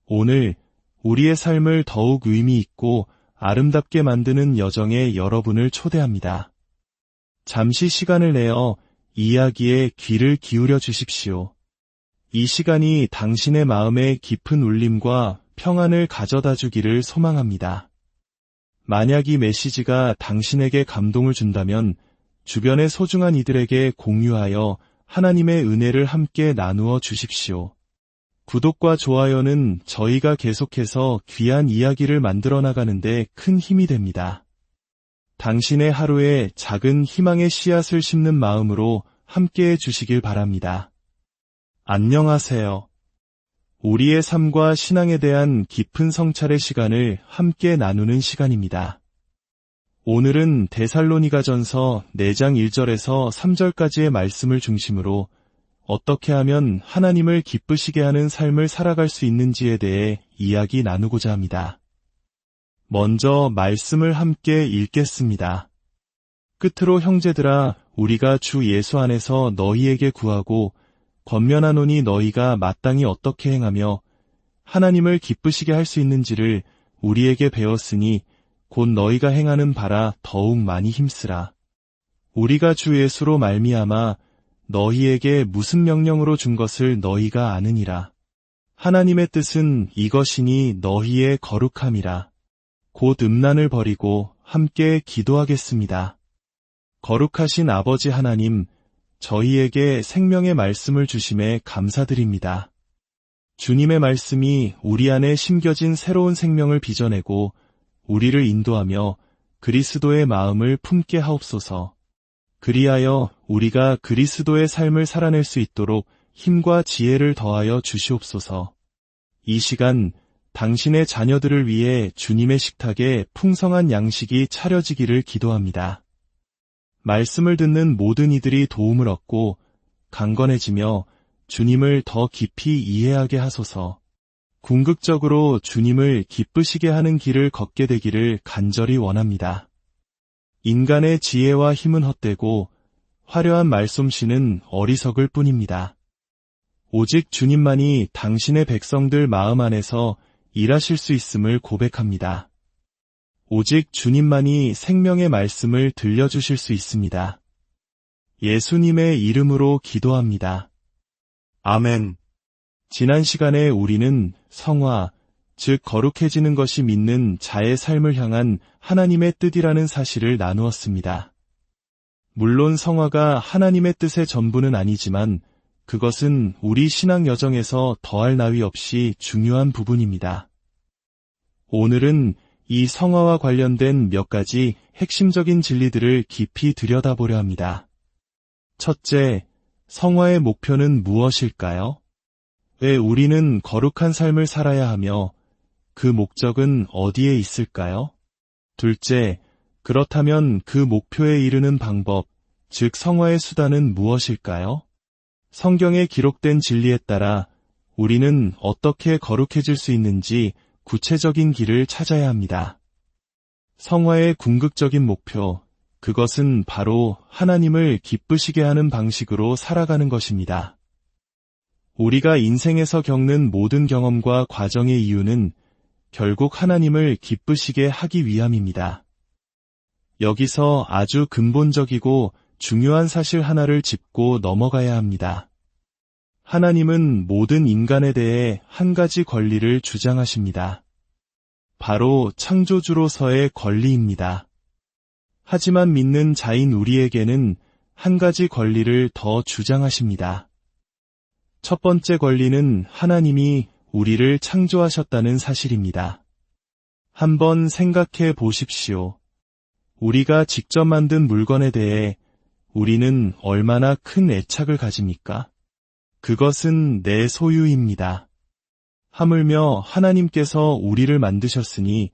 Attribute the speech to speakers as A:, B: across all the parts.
A: 오늘 우리의 삶을 더욱 의미 있고 아름답게 만드는 여정에 여러분을 초대합니다. 잠시 시간을 내어 이야기에 귀를 기울여 주십시오. 이 시간이 당신의 마음에 깊은 울림과 평안을 가져다 주기를 소망합니다. 만약 이 메시지가 당신에게 감동을 준다면 주변의 소중한 이들에게 공유하여 하나님의 은혜를 함께 나누어 주십시오. 구독과 좋아요는 저희가 계속해서 귀한 이야기를 만들어 나가는데 큰 힘이 됩니다. 당신의 하루에 작은 희망의 씨앗을 심는 마음으로 함께해 주시길 바랍니다. 안녕하세요. 우리의 삶과 신앙에 대한 깊은 성찰의 시간을 함께 나누는 시간입니다. 오늘은 데살로니가전서 4장 1절에서 3절까지의 말씀을 중심으로 어떻게 하면 하나님을 기쁘시게 하는 삶을 살아갈 수 있는지에 대해 이야기 나누고자 합니다. 먼저 말씀을 함께 읽겠습니다. 끝으로 형제들아, 우리가 주 예수 안에서 너희에게 구하고 권면하노니 너희가 마땅히 어떻게 행하며 하나님을 기쁘시게 할 수 있는지를 우리에게 배웠으니 곧 너희가 행하는 바라 더욱 많이 힘쓰라. 우리가 주 예수로 말미암아 너희에게 무슨 명령으로 준 것을 너희가 아느니라. 하나님의 뜻은 이것이니 너희의 거룩함이라. 곧 음란을 버리고 함께 기도하겠습니다. 거룩하신 아버지 하나님, 저희에게 생명의 말씀을 주심에 감사드립니다. 주님의 말씀이 우리 안에 심겨진 새로운 생명을 빚어내고 우리를 인도하며 그리스도의 마음을 품게 하옵소서. 그리하여 우리가 그리스도의 삶을 살아낼 수 있도록 힘과 지혜를 더하여 주시옵소서. 이 시간 당신의 자녀들을 위해 주님의 식탁에 풍성한 양식이 차려지기를 기도합니다. 말씀을 듣는 모든 이들이 도움을 얻고 강건해지며 주님을 더 깊이 이해하게 하소서. 궁극적으로 주님을 기쁘시게 하는 길을 걷게 되기를 간절히 원합니다. 인간의 지혜와 힘은 헛되고 화려한 말솜씨는 어리석을 뿐입니다. 오직 주님만이 당신의 백성들 마음 안에서 일하실 수 있음을 고백합니다. 오직 주님만이 생명의 말씀을 들려주실 수 있습니다. 예수님의 이름으로 기도합니다. 아멘. 지난 시간에 우리는 성화, 즉 거룩해지는 것이 믿는 자의 삶을 향한 하나님의 뜻이라는 사실을 나누었습니다. 물론 성화가 하나님의 뜻의 전부는 아니지만 그것은 우리 신앙 여정에서 더할 나위 없이 중요한 부분입니다. 오늘은 이 성화와 관련된 몇 가지 핵심적인 진리들을 깊이 들여다보려 합니다. 첫째, 성화의 목표는 무엇일까요? 왜 우리는 거룩한 삶을 살아야 하며 그 목적은 어디에 있을까요? 둘째, 그렇다면 그 목표에 이르는 방법, 즉 성화의 수단은 무엇일까요? 성경에 기록된 진리에 따라 우리는 어떻게 거룩해질 수 있는지 구체적인 길을 찾아야 합니다. 성화의 궁극적인 목표, 그것은 바로 하나님을 기쁘시게 하는 방식으로 살아가는 것입니다. 우리가 인생에서 겪는 모든 경험과 과정의 이유는 결국 하나님을 기쁘시게 하기 위함입니다. 여기서 아주 근본적이고 중요한 사실 하나를 짚고 넘어가야 합니다. 하나님은 모든 인간에 대해 한 가지 권리를 주장하십니다. 바로 창조주로서의 권리입니다. 하지만 믿는 자인 우리에게는 한 가지 권리를 더 주장하십니다. 첫 번째 권리는 하나님이 우리를 창조하셨다는 사실입니다. 한번 생각해 보십시오. 우리가 직접 만든 물건에 대해 우리는 얼마나 큰 애착을 가집니까? 그것은 내 소유입니다. 하물며 하나님께서 우리를 만드셨으니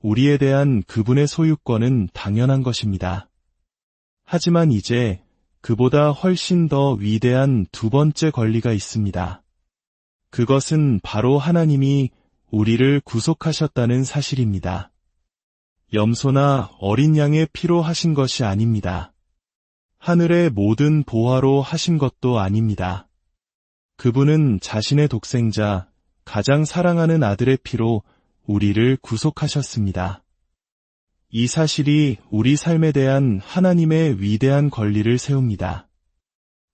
A: 우리에 대한 그분의 소유권은 당연한 것입니다. 하지만 이제 그보다 훨씬 더 위대한 두 번째 권리가 있습니다. 그것은 바로 하나님이 우리를 구속하셨다는 사실입니다. 염소나 어린 양의 피로 하신 것이 아닙니다. 하늘의 모든 보화로 하신 것도 아닙니다. 그분은 자신의 독생자, 가장 사랑하는 아들의 피로 우리를 구속하셨습니다. 이 사실이 우리 삶에 대한 하나님의 위대한 권리를 세웁니다.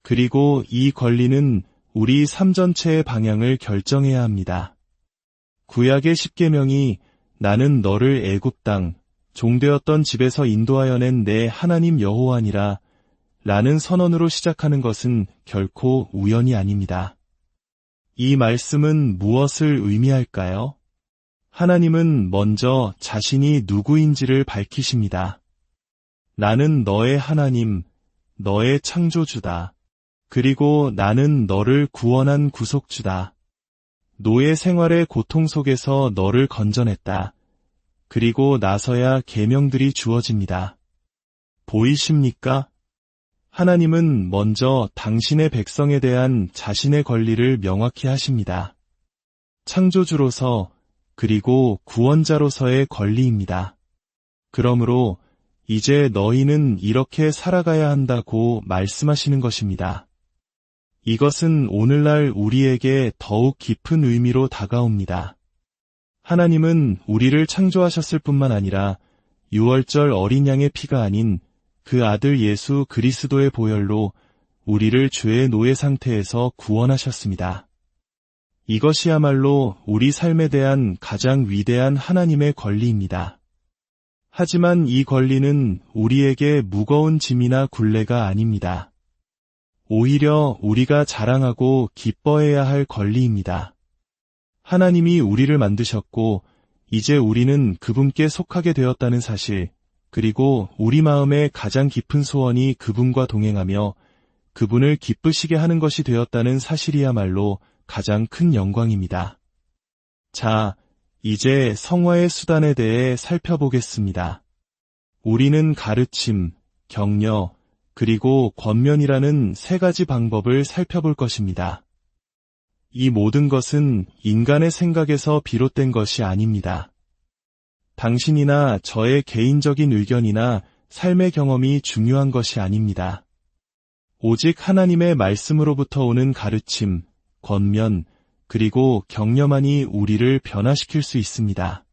A: 그리고 이 권리는 우리 삶 전체의 방향을 결정해야 합니다. 구약의 십계명이 나는 너를 애굽 땅 종되었던 집에서 인도하여 낸 내 하나님 여호와니라 라는 선언으로 시작하는 것은 결코 우연이 아닙니다. 이 말씀은 무엇을 의미할까요? 하나님은 먼저 자신이 누구인지를 밝히십니다. 나는 너의 하나님, 너의 창조주다. 그리고 나는 너를 구원한 구속주다. 노예 생활의 고통 속에서 너를 건져냈다. 그리고 나서야 계명들이 주어집니다. 보이십니까? 하나님은 먼저 당신의 백성에 대한 자신의 권리를 명확히 하십니다. 창조주로서 그리고 구원자로서의 권리입니다. 그러므로 이제 너희는 이렇게 살아가야 한다고 말씀하시는 것입니다. 이것은 오늘날 우리에게 더욱 깊은 의미로 다가옵니다. 하나님은 우리를 창조하셨을 뿐만 아니라 유월절 어린 양의 피가 아닌 그 아들 예수 그리스도의 보혈로 우리를 죄의 노예 상태에서 구원하셨습니다. 이것이야말로 우리 삶에 대한 가장 위대한 하나님의 권리입니다. 하지만 이 권리는 우리에게 무거운 짐이나 굴레가 아닙니다. 오히려 우리가 자랑하고 기뻐해야 할 권리입니다. 하나님이 우리를 만드셨고 이제 우리는 그분께 속하게 되었다는 사실, 그리고 우리 마음의 가장 깊은 소원이 그분과 동행하며 그분을 기쁘시게 하는 것이 되었다는 사실이야말로 가장 큰 영광입니다. 자, 이제 성화의 수단에 대해 살펴보겠습니다. 우리는 가르침, 격려, 그리고 권면이라는 세 가지 방법을 살펴볼 것입니다. 이 모든 것은 인간의 생각에서 비롯된 것이 아닙니다. 당신이나 저의 개인적인 의견이나 삶의 경험이 중요한 것이 아닙니다. 오직 하나님의 말씀으로부터 오는 가르침, 권면, 그리고 격려만이 우리를 변화시킬 수 있습니다.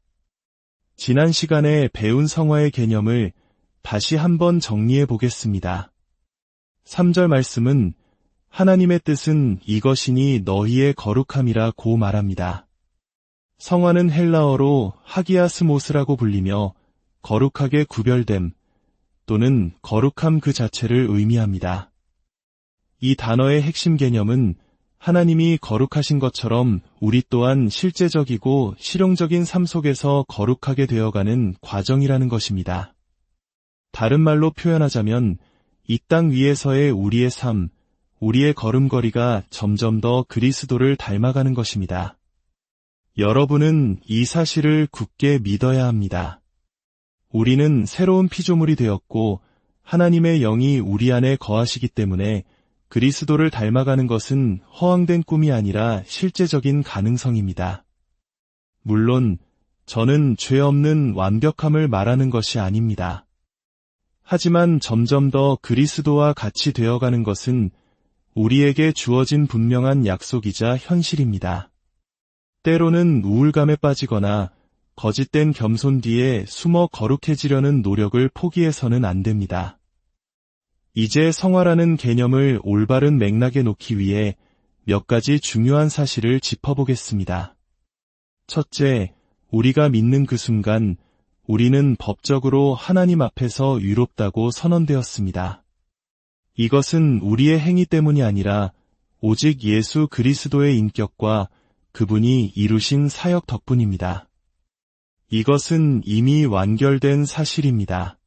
A: 지난 시간에 배운 성화의 개념을 다시 한번 정리해 보겠습니다. 3절 말씀은 하나님의 뜻은 이것이니 너희의 거룩함이라고 말합니다. 성화는 헬라어로 하기아스모스라고 불리며 거룩하게 구별됨 또는 거룩함 그 자체를 의미합니다. 이 단어의 핵심 개념은 하나님이 거룩하신 것처럼 우리 또한 실제적이고 실용적인 삶 속에서 거룩하게 되어가는 과정이라는 것입니다. 다른 말로 표현하자면 이 땅 위에서의 우리의 삶, 우리의 걸음걸이가 점점 더 그리스도를 닮아가는 것입니다. 여러분은 이 사실을 굳게 믿어야 합니다. 우리는 새로운 피조물이 되었고 하나님의 영이 우리 안에 거하시기 때문에 그리스도를 닮아가는 것은 허황된 꿈이 아니라 실제적인 가능성입니다. 물론 저는 죄 없는 완벽함을 말하는 것이 아닙니다. 하지만 점점 더 그리스도와 같이 되어가는 것은 우리에게 주어진 분명한 약속이자 현실입니다. 때로는 우울감에 빠지거나 거짓된 겸손 뒤에 숨어 거룩해지려는 노력을 포기해서는 안 됩니다. 이제 성화라는 개념을 올바른 맥락에 놓기 위해 몇 가지 중요한 사실을 짚어보겠습니다. 첫째, 우리가 믿는 그 순간 우리는 법적으로 하나님 앞에서 의롭다고 선언되었습니다. 이것은 우리의 행위 때문이 아니라 오직 예수 그리스도의 인격과 그분이 이루신 사역 덕분입니다. 이것은 이미 완결된 사실입니다.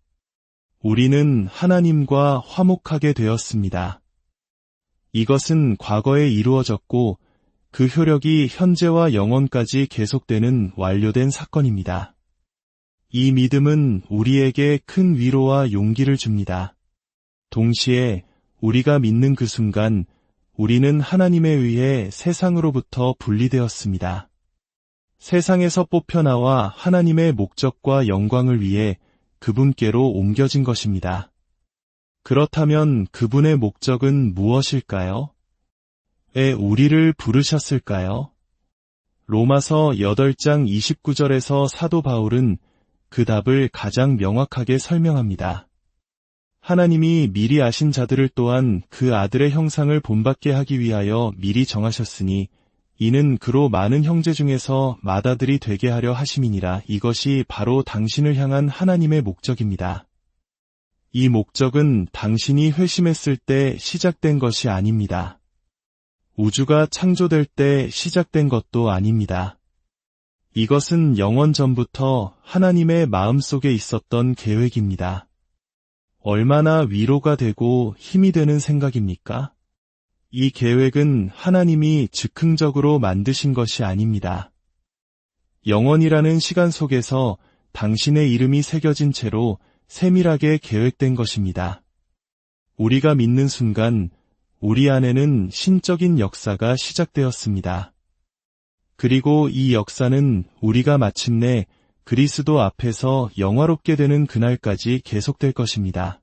A: 우리는 하나님과 화목하게 되었습니다. 이것은 과거에 이루어졌고 그 효력이 현재와 영원까지 계속되는 완료된 사건입니다. 이 믿음은 우리에게 큰 위로와 용기를 줍니다. 동시에 우리가 믿는 그 순간 우리는 하나님에 의해 세상으로부터 분리되었습니다. 세상에서 뽑혀나와 하나님의 목적과 영광을 위해 그분께로 옮겨진 것입니다. 그렇다면 그분의 목적은 무엇일까요? 왜 우리를 부르셨을까요? 로마서 8장 29절에서 사도 바울은 그 답을 가장 명확하게 설명합니다. 하나님이 미리 아신 자들을 또한 그 아들의 형상을 본받게 하기 위하여 미리 정하셨으니 이는 그로 많은 형제 중에서 맏아들이 되게 하려 하심이니라. 이것이 바로 당신을 향한 하나님의 목적입니다. 이 목적은 당신이 회심했을 때 시작된 것이 아닙니다. 우주가 창조될 때 시작된 것도 아닙니다. 이것은 영원 전부터 하나님의 마음속에 있었던 계획입니다. 얼마나 위로가 되고 힘이 되는 생각입니까? 이 계획은 하나님이 즉흥적으로 만드신 것이 아닙니다. 영원이라는 시간 속에서 당신의 이름이 새겨진 채로 세밀하게 계획된 것입니다. 우리가 믿는 순간 우리 안에는 신적인 역사가 시작되었습니다. 그리고 이 역사는 우리가 마침내 그리스도 앞에서 영화롭게 되는 그날까지 계속될 것입니다.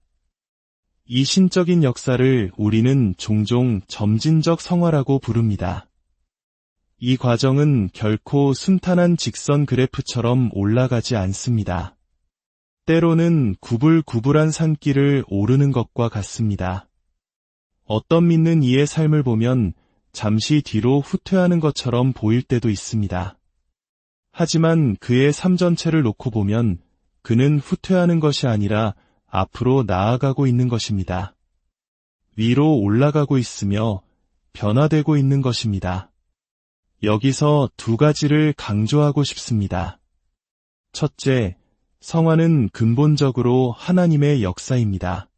A: 이 신적인 역사를 우리는 종종 점진적 성화라고 부릅니다. 이 과정은 결코 순탄한 직선 그래프처럼 올라가지 않습니다. 때로는 구불구불한 산길을 오르는 것과 같습니다. 어떤 믿는 이의 삶을 보면 잠시 뒤로 후퇴하는 것처럼 보일 때도 있습니다. 하지만 그의 삶 전체를 놓고 보면 그는 후퇴하는 것이 아니라 앞으로 나아가고 있는 것입니다. 위로 올라가고 있으며 변화되고 있는 것입니다. 여기서 두 가지를 강조하고 싶습니다. 첫째, 성화는 근본적으로 하나님의 역사입니다.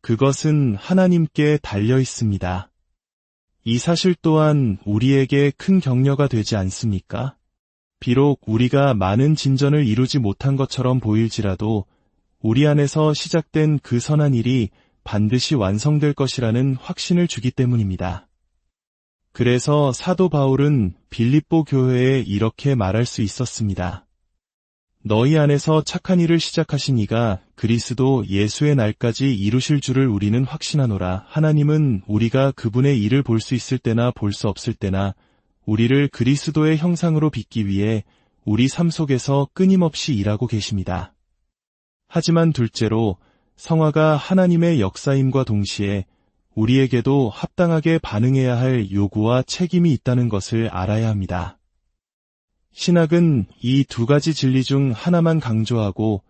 A: 그것은 하나님께 달려 있습니다. 이 사실 또한 우리에게 큰 격려가 되지 않습니까? 비록 우리가 많은 진전을 이루지 못한 것처럼 보일지라도 우리 안에서 시작된 그 선한 일이 반드시 완성될 것이라는 확신을 주기 때문입니다. 그래서 사도 바울은 빌립보 교회에 이렇게 말할 수 있었습니다. 너희 안에서 착한 일을 시작하신 이가 그리스도 예수의 날까지 이루실 줄을 우리는 확신하노라. 하나님은 우리가 그분의 일을 볼 수 있을 때나 볼 수 없을 때나 우리를 그리스도의 형상으로 빚기 위해 우리 삶 속에서 끊임없이 일하고 계십니다. 하지만 둘째로 성화가 하나님의 역사임과 동시에 우리에게도 합당하게 반응해야 할 요구와 책임이 있다는 것을 알아야 합니다. 신학은 이 두 가지 진리 중 하나만 강조하고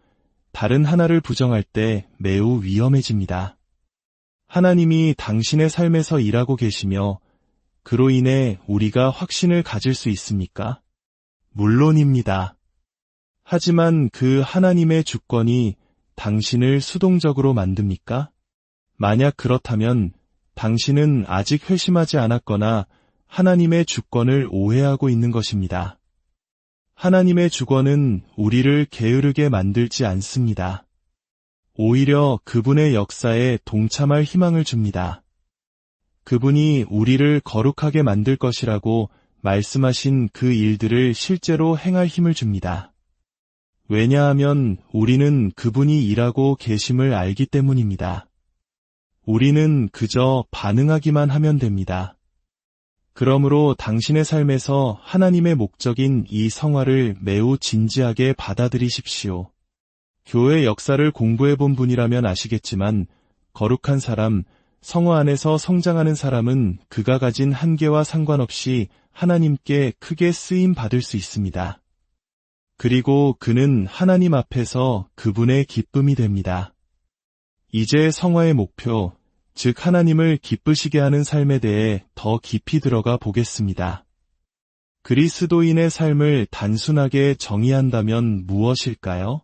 A: 다른 하나를 부정할 때 매우 위험해집니다. 하나님이 당신의 삶에서 일하고 계시며 그로 인해 우리가 확신을 가질 수 있습니까? 물론입니다. 하지만 그 하나님의 주권이 당신을 수동적으로 만듭니까? 만약 그렇다면 당신은 아직 회심하지 않았거나 하나님의 주권을 오해하고 있는 것입니다. 하나님의 주권은 우리를 게으르게 만들지 않습니다. 오히려 그분의 역사에 동참할 희망을 줍니다. 그분이 우리를 거룩하게 만들 것이라고 말씀하신 그 일들을 실제로 행할 힘을 줍니다. 왜냐하면 우리는 그분이 일하고 계심을 알기 때문입니다. 우리는 그저 반응하기만 하면 됩니다. 그러므로 당신의 삶에서 하나님의 목적인 이 성화를 매우 진지하게 받아들이십시오. 교회 역사를 공부해 본 분이라면 아시겠지만 거룩한 사람, 성화 안에서 성장하는 사람은 그가 가진 한계와 상관없이 하나님께 크게 쓰임 받을 수 있습니다. 그리고 그는 하나님 앞에서 그분의 기쁨이 됩니다. 이제 성화의 목표, 즉 하나님을 기쁘시게 하는 삶에 대해 더 깊이 들어가 보겠습니다. 그리스도인의 삶을 단순하게 정의한다면 무엇일까요?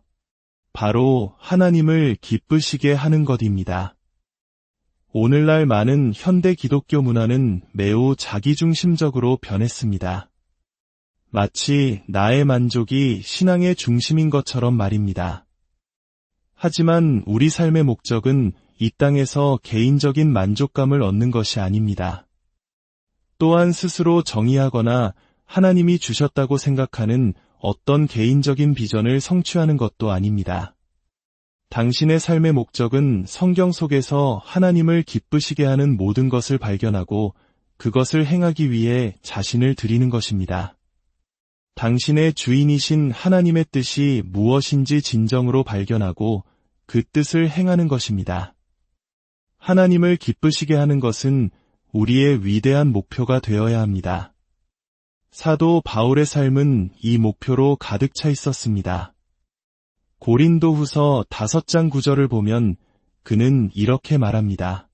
A: 바로 하나님을 기쁘시게 하는 것입니다. 오늘날 많은 현대 기독교 문화는 매우 자기중심적으로 변했습니다. 마치 나의 만족이 신앙의 중심인 것처럼 말입니다. 하지만 우리 삶의 목적은 이 땅에서 개인적인 만족감을 얻는 것이 아닙니다. 또한 스스로 정의하거나 하나님이 주셨다고 생각하는 어떤 개인적인 비전을 성취하는 것도 아닙니다. 당신의 삶의 목적은 성경 속에서 하나님을 기쁘시게 하는 모든 것을 발견하고 그것을 행하기 위해 자신을 드리는 것입니다. 당신의 주인이신 하나님의 뜻이 무엇인지 진정으로 발견하고 그 뜻을 행하는 것입니다. 하나님을 기쁘시게 하는 것은 우리의 위대한 목표가 되어야 합니다. 사도 바울의 삶은 이 목표로 가득 차 있었습니다. 고린도후서 5장 9절을 보면 그는 이렇게 말합니다.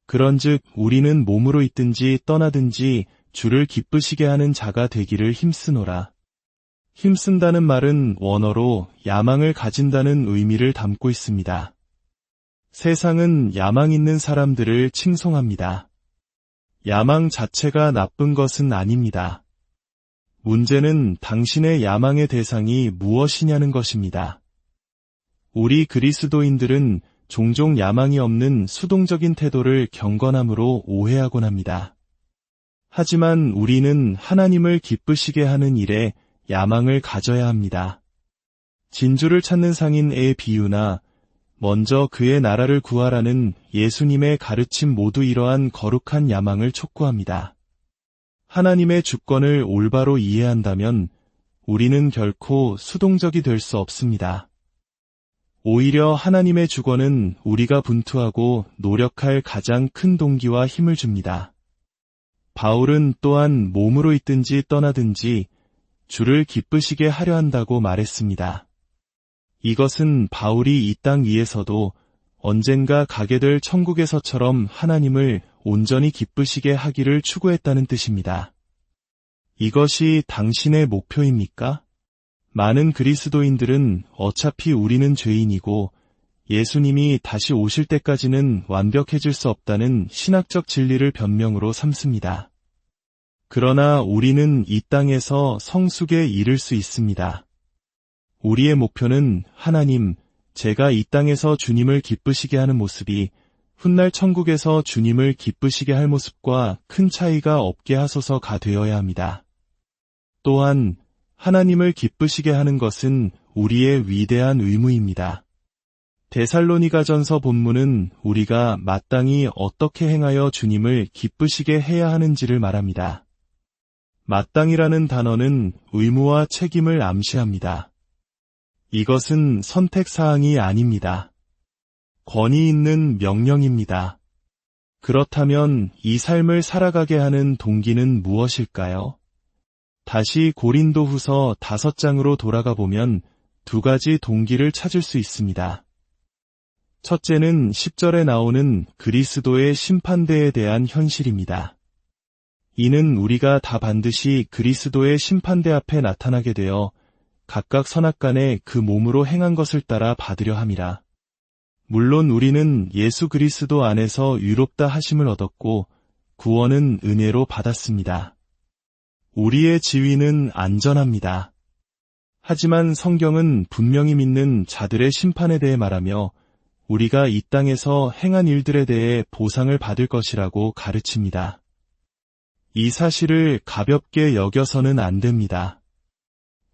A: 그런즉 우리는 몸으로 있든지 떠나든지 주를 기쁘시게 하는 자가 되기를 힘쓰노라. 힘쓴다는 말은 원어로 야망을 가진다는 의미를 담고 있습니다. 세상은 야망 있는 사람들을 칭송합니다. 야망 자체가 나쁜 것은 아닙니다. 문제는 당신의 야망의 대상이 무엇이냐는 것입니다. 우리 그리스도인들은 종종 야망이 없는 수동적인 태도를 경건함으로 오해하곤 합니다. 하지만 우리는 하나님을 기쁘시게 하는 일에 야망을 가져야 합니다. 진주를 찾는 상인의 비유나 먼저 그의 나라를 구하라는 예수님의 가르침 모두 이러한 거룩한 야망을 촉구합니다. 하나님의 주권을 올바로 이해한다면 우리는 결코 수동적이 될 수 없습니다. 오히려 하나님의 주권은 우리가 분투하고 노력할 가장 큰 동기와 힘을 줍니다. 바울은 또한 몸으로 있든지 떠나든지 주를 기쁘시게 하려 한다고 말했습니다. 이것은 바울이 이 땅 위에서도 언젠가 가게 될 천국에서처럼 하나님을 온전히 기쁘시게 하기를 추구했다는 뜻입니다. 이것이 당신의 목표입니까? 많은 그리스도인들은 어차피 우리는 죄인이고 예수님이 다시 오실 때까지는 완벽해질 수 없다는 신학적 진리를 변명으로 삼습니다. 그러나 우리는 이 땅에서 성숙에 이를 수 있습니다. 우리의 목표는 하나님, 제가 이 땅에서 주님을 기쁘시게 하는 모습이 훗날 천국에서 주님을 기쁘시게 할 모습과 큰 차이가 없게 하소서가 되어야 합니다. 또한 하나님을 기쁘시게 하는 것은 우리의 위대한 의무입니다. 데살로니가전서 본문은 우리가 마땅히 어떻게 행하여 주님을 기쁘시게 해야 하는지를 말합니다. 마땅이라는 단어는 의무와 책임을 암시합니다. 이것은 선택사항이 아닙니다. 권위 있는 명령입니다. 그렇다면 이 삶을 살아가게 하는 동기는 무엇일까요? 다시 고린도후서 5장으로 돌아가 보면 2가지 동기를 찾을 수 있습니다. 첫째는 10절에 나오는 그리스도의 심판대에 대한 현실입니다. 이는 우리가 다 반드시 그리스도의 심판대 앞에 나타나게 되어 각각 선악간에 그 몸으로 행한 것을 따라 받으려 함이라. 물론 우리는 예수 그리스도 안에서 유롭다 하심을 얻었고 구원은 은혜로 받았습니다. 우리의 지위는 안전합니다. 하지만 성경은 분명히 믿는 자들의 심판에 대해 말하며 우리가 이 땅에서 행한 일들에 대해 보상을 받을 것이라고 가르칩니다. 이 사실을 가볍게 여겨서는 안 됩니다.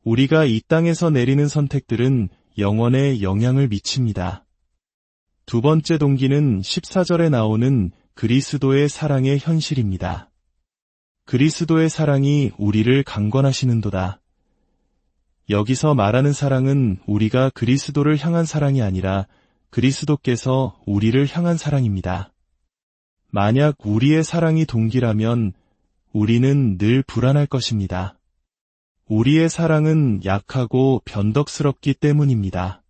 A: 우리가 이 땅에서 내리는 선택들은 영원에 영향을 미칩니다. 2번째 동기는 14절에 나오는 그리스도의 사랑의 현실입니다. 그리스도의 사랑이 우리를 강권하시는도다. 여기서 말하는 사랑은 우리가 그리스도를 향한 사랑이 아니라 그리스도께서 우리를 향한 사랑입니다. 만약 우리의 사랑이 동기라면 우리는 늘 불안할 것입니다. 우리의 사랑은 약하고 변덕스럽기 때문입니다.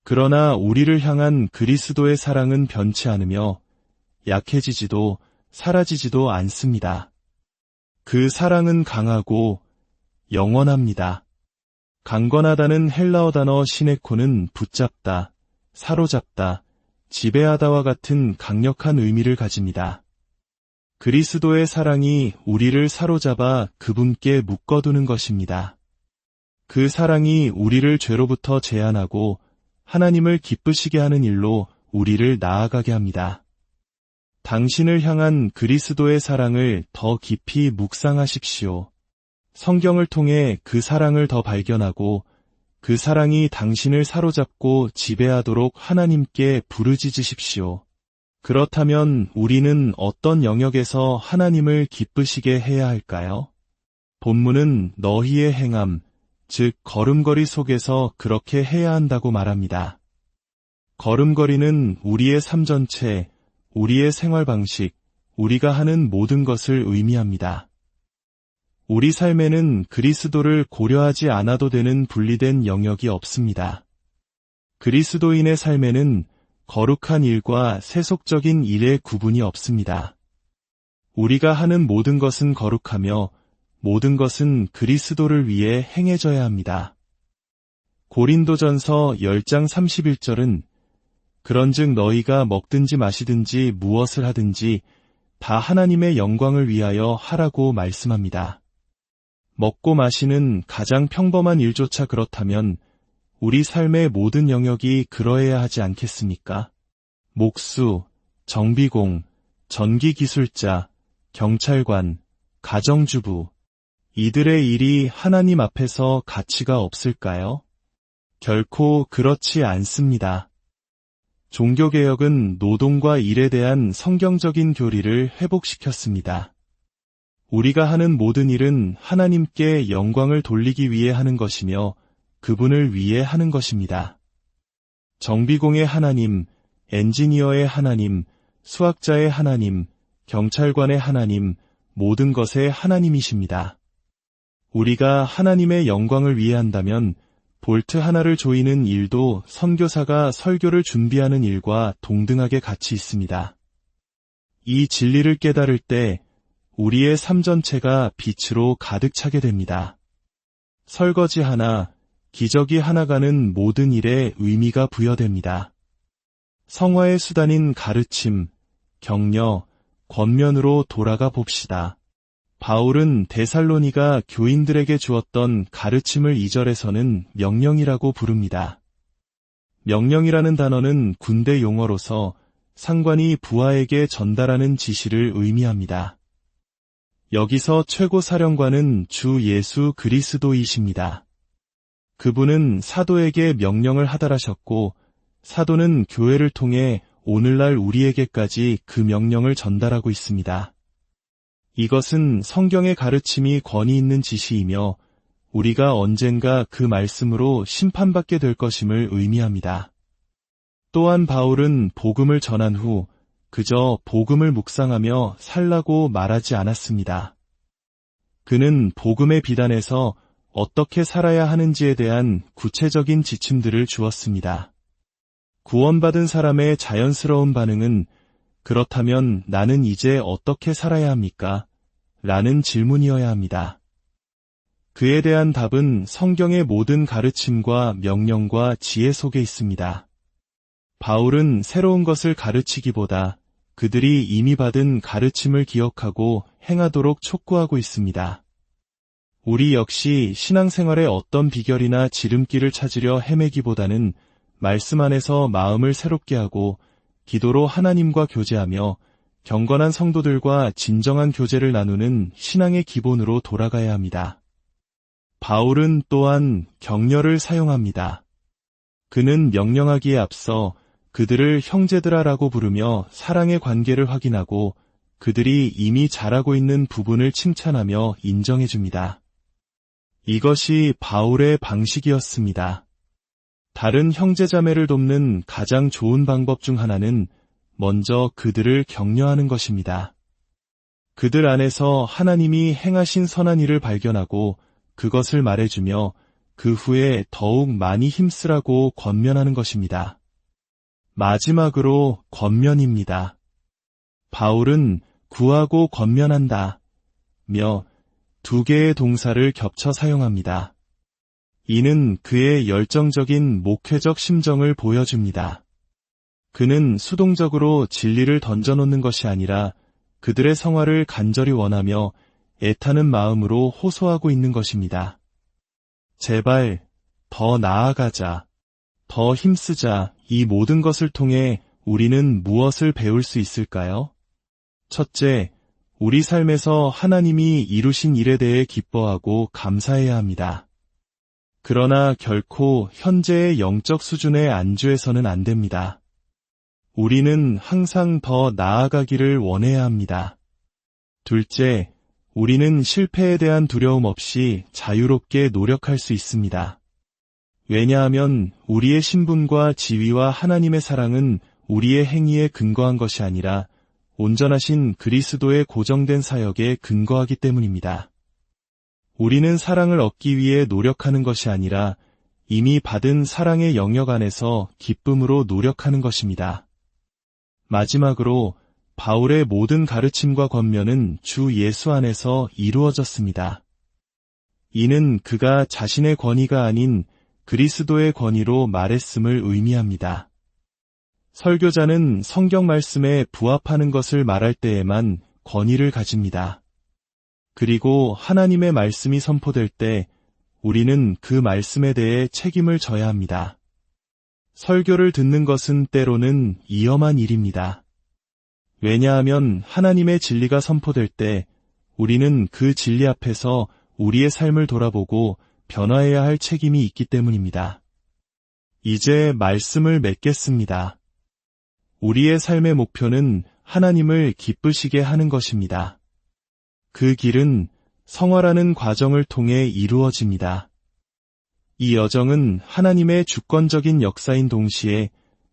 A: 그러나 우리를 향한 그리스도의 사랑은 변치 않으며 약해지지도 사라지지도 않습니다. 그 사랑은 강하고 영원합니다. 강건하다는 헬라어 단어 시네코는 붙잡다, 사로잡다, 지배하다와 같은 강력한 의미를 가집니다. 그리스도의 사랑이 우리를 사로잡아 그분께 묶어두는 것입니다. 그 사랑이 우리를 죄로부터 제한하고 하나님을 기쁘시게 하는 일로 우리를 나아가게 합니다. 당신을 향한 그리스도의 사랑을 더 깊이 묵상하십시오. 성경을 통해 그 사랑을 더 발견하고 그 사랑이 당신을 사로잡고 지배하도록 하나님께 부르짖으십시오. 그렇다면 우리는 어떤 영역에서 하나님을 기쁘시게 해야 할까요? 본문은 너희의 행함, 즉 걸음걸이 속에서 그렇게 해야 한다고 말합니다. 걸음걸이는 우리의 삶 전체, 우리의 생활 방식, 우리가 하는 모든 것을 의미합니다. 우리 삶에는 그리스도를 고려하지 않아도 되는 분리된 영역이 없습니다. 그리스도인의 삶에는 거룩한 일과 세속적인 일의 구분이 없습니다. 우리가 하는 모든 것은 거룩하며 모든 것은 그리스도를 위해 행해져야 합니다. 고린도전서 10장 31절은 그런즉 너희가 먹든지 마시든지 무엇을 하든지 다 하나님의 영광을 위하여 하라고 말씀합니다. 먹고 마시는 가장 평범한 일조차 그렇다면 우리 삶의 모든 영역이 그러해야 하지 않겠습니까? 목수, 정비공, 전기기술자, 경찰관, 가정주부, 이들의 일이 하나님 앞에서 가치가 없을까요? 결코 그렇지 않습니다. 종교개혁은 노동과 일에 대한 성경적인 교리를 회복시켰습니다. 우리가 하는 모든 일은 하나님께 영광을 돌리기 위해 하는 것이며 그분을 위해 하는 것입니다. 정비공의 하나님, 엔지니어의 하나님, 수학자의 하나님, 경찰관의 하나님, 모든 것의 하나님이십니다. 우리가 하나님의 영광을 위해 한다면 볼트 하나를 조이는 일도 선교사가 설교를 준비하는 일과 동등하게 가치 있습니다. 이 진리를 깨달을 때 우리의 삶 전체가 빛으로 가득 차게 됩니다. 설거지 하나, 기저귀 하나가는 모든 일에 의미가 부여됩니다. 성화의 수단인 가르침, 격려, 권면으로 돌아가 봅시다. 바울은 데살로니가 교인들에게 주었던 가르침을 2절에서는 명령이라고 부릅니다. 명령이라는 단어는 군대 용어로서 상관이 부하에게 전달하는 지시를 의미합니다. 여기서 최고 사령관은 주 예수 그리스도이십니다. 그분은 사도에게 명령을 하달하셨고 사도는 교회를 통해 오늘날 우리에게까지 그 명령을 전달하고 있습니다. 이것은 성경의 가르침이 권위 있는 지시이며 우리가 언젠가 그 말씀으로 심판받게 될 것임을 의미합니다. 또한 바울은 복음을 전한 후 그저 복음을 묵상하며 살라고 말하지 않았습니다. 그는 복음의 비단에서 어떻게 살아야 하는지에 대한 구체적인 지침들을 주었습니다. 구원받은 사람의 자연스러운 반응은 그렇다면 나는 이제 어떻게 살아야 합니까? 라는 질문이어야 합니다. 그에 대한 답은 성경의 모든 가르침과 명령과 지혜 속에 있습니다. 바울은 새로운 것을 가르치기보다 그들이 이미 받은 가르침을 기억하고 행하도록 촉구하고 있습니다. 우리 역시 신앙생활에 어떤 비결이나 지름길을 찾으려 헤매기보다는 말씀 안에서 마음을 새롭게 하고 기도로 하나님과 교제하며 경건한 성도들과 진정한 교제를 나누는 신앙의 기본으로 돌아가야 합니다. 바울은 또한 격려를 사용합니다. 그는 명령하기에 앞서 그들을 형제들아라고 부르며 사랑의 관계를 확인하고 그들이 이미 잘하고 있는 부분을 칭찬하며 인정해줍니다. 이것이 바울의 방식이었습니다. 다른 형제자매를 돕는 가장 좋은 방법 중 하나는 먼저 그들을 격려하는 것입니다. 그들 안에서 하나님이 행하신 선한 일을 발견하고 그것을 말해주며 그 후에 더욱 많이 힘쓰라고 권면하는 것입니다. 마지막으로 권면입니다. 바울은 구하고 권면한다 며 두 개의 동사를 겹쳐 사용합니다. 이는 그의 열정적인 목회적 심정을 보여줍니다. 그는 수동적으로 진리를 던져놓는 것이 아니라 그들의 성화를 간절히 원하며 애타는 마음으로 호소하고 있는 것입니다. 제발 더 나아가자, 더 힘쓰자. 이 모든 것을 통해 우리는 무엇을 배울 수 있을까요? 첫째, 우리 삶에서 하나님이 이루신 일에 대해 기뻐하고 감사해야 합니다. 그러나 결코 현재의 영적 수준에 안주해서는 안 됩니다. 우리는 항상 더 나아가기를 원해야 합니다. 둘째, 우리는 실패에 대한 두려움 없이 자유롭게 노력할 수 있습니다. 왜냐하면 우리의 신분과 지위와 하나님의 사랑은 우리의 행위에 근거한 것이 아니라 온전하신 그리스도의 고정된 사역에 근거하기 때문입니다. 우리는 사랑을 얻기 위해 노력하는 것이 아니라 이미 받은 사랑의 영역 안에서 기쁨으로 노력하는 것입니다. 마지막으로 바울의 모든 가르침과 권면은 주 예수 안에서 이루어졌습니다. 이는 그가 자신의 권위가 아닌 그리스도의 권위로 말했음을 의미합니다. 설교자는 성경 말씀에 부합하는 것을 말할 때에만 권위를 가집니다. 그리고 하나님의 말씀이 선포될 때 우리는 그 말씀에 대해 책임을 져야 합니다. 설교를 듣는 것은 때로는 위험한 일입니다. 왜냐하면 하나님의 진리가 선포될 때 우리는 그 진리 앞에서 우리의 삶을 돌아보고 변화해야 할 책임이 있기 때문입니다. 이제 말씀을 맺겠습니다. 우리의 삶의 목표는 하나님을 기쁘시게 하는 것입니다. 그 길은 성화라는 과정을 통해 이루어집니다. 이 여정은 하나님의 주권적인 역사인 동시에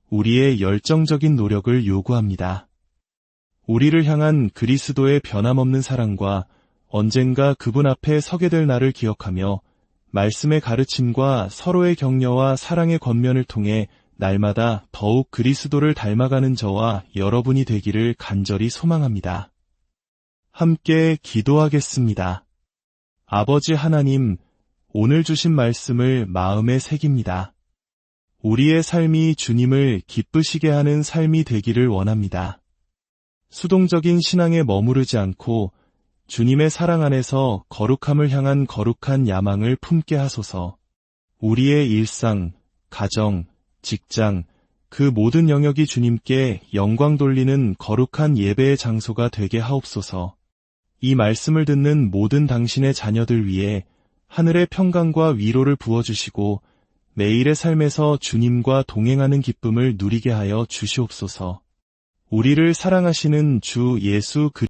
A: 우리의 열정적인 노력을 요구합니다. 우리를 향한 그리스도의 변함없는 사랑과 언젠가 그분 앞에 서게 될 날을 기억하며 말씀의 가르침과 서로의 격려와 사랑의 권면을 통해 날마다 더욱 그리스도를 닮아가는 저와 여러분이 되기를 간절히 소망합니다. 함께 기도하겠습니다. 아버지 하나님, 오늘 주신 말씀을 마음에 새깁니다. 우리의 삶이 주님을 기쁘시게 하는 삶이 되기를 원합니다. 수동적인 신앙에 머무르지 않고 주님의 사랑 안에서 거룩함을 향한 거룩한 야망을 품게 하소서. 우리의 일상, 가정, 직장, 그 모든 영역이 주님께 영광 돌리는 거룩한 예배의 장소가 되게 하옵소서. 이 말씀을 듣는 모든 당신의 자녀들 위해 하늘의 평강과 위로를 부어주시고 매일의 삶에서 주님과 동행하는 기쁨을 누리게 하여 주시옵소서. 우리를 사랑하시는 주 예수 그리스도의